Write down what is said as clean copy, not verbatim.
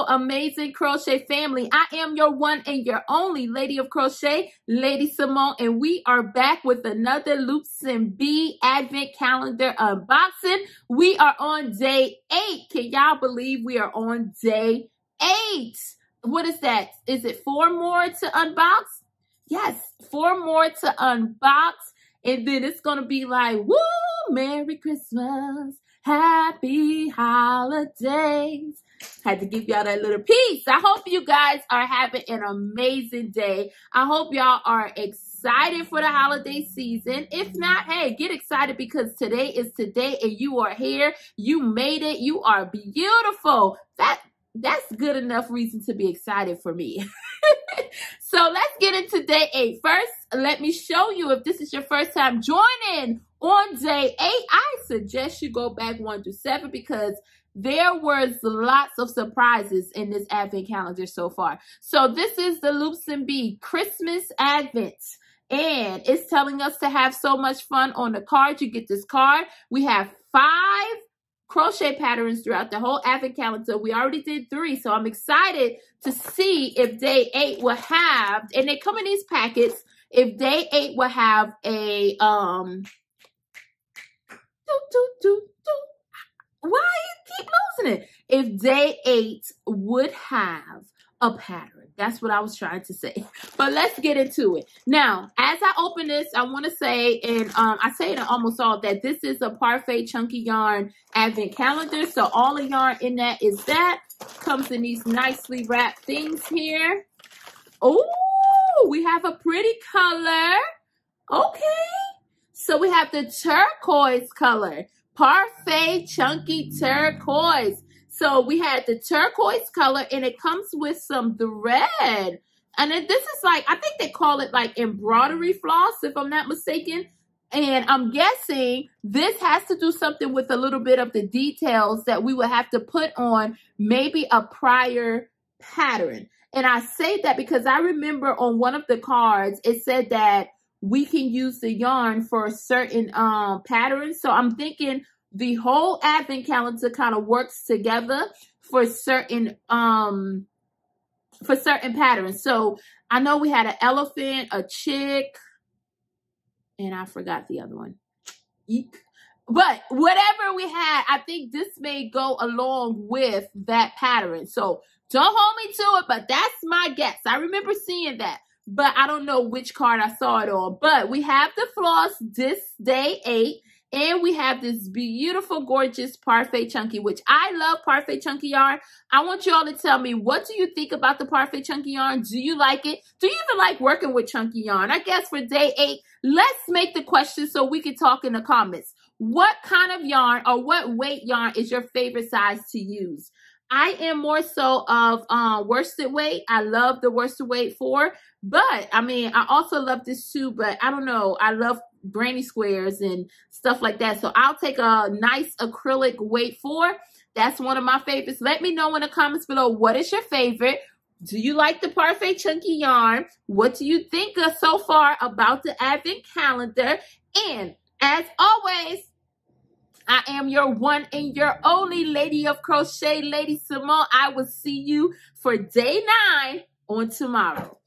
beautiful, amazing crochet family. I am your one and your only Lady of Crochet, Lady Simone, and we are back with another Loops and Bee Advent Calendar unboxing. We are on day 8. Can y'all believe we are on day 8? What is that? Is it 4 more to unbox? Yes, 4 more to unbox. And then it's going to be like, woo, Merry Christmas, Happy Holidays. Had to give y'all that little piece. I hope you guys are having an amazing day. I hope y'all are excited for the holiday season. If not, hey, get excited because today is today and you are here. You made it. You are beautiful. That's good enough reason to be excited for me. So let's get into day 8. First, let me show you, if this is your first time joining on day 8, I suggest you go back 1 through 7 because there was lots of surprises in this Advent calendar so far. So this is the Loops and Bee Christmas Advent. And it's telling us to have so much fun on the card. You get this card. We have 5 crochet patterns throughout the whole Advent calendar. We already did 3, so I'm excited to see if day 8 will have, and they come in these packets, if day 8 will have a, why you keep losing it? If day 8 would have a pattern. That's what I was trying to say. But let's get into it. Now, as I open this, I want to say, and I say it in almost all, that this is a Parfait Chunky Yarn Advent Calendar. So all the yarn in that is that. Comes in these nicely wrapped things here. Oh, we have a pretty color. Okay. So we have the turquoise color. Parfait Chunky Turquoise. So we had the turquoise color and it comes with some thread. And then this is like, I think they call it like embroidery floss, if I'm not mistaken. And I'm guessing this has to do something with a little bit of the details that we would have to put on maybe a prior pattern. And I say that because I remember on one of the cards, it said that we can use the yarn for certain patterns. So I'm thinking the whole Advent calendar kind of works together for certain patterns. So I know we had an elephant, a chick, and I forgot the other one. Eek. But whatever we had, I think this may go along with that pattern. So don't hold me to it, but that's my guess. I remember seeing that, but I don't know which card I saw it on. But we have the floss this day 8. And we have this beautiful, gorgeous Parfait Chunky, which I love Parfait Chunky yarn. I want you all to tell me, what do you think about the Parfait Chunky yarn? Do you like it? Do you even like working with chunky yarn? I guess for day 8, let's make the question so we can talk in the comments. What kind of yarn or what weight yarn is your favorite size to use? I am more so of worsted weight. I love the worsted weight 4. But, I mean, I also love this too. But, I don't know. I love granny squares and stuff like that. So, I'll take a nice acrylic weight 4. That's one of my favorites. Let me know in the comments below, what is your favorite? Do you like the Parfait Chunky yarn? What do you think so far about the Advent calendar? And, as always, I am your one and your only Lady of Crochet, Lady Simone. I will see you for day 9 on tomorrow.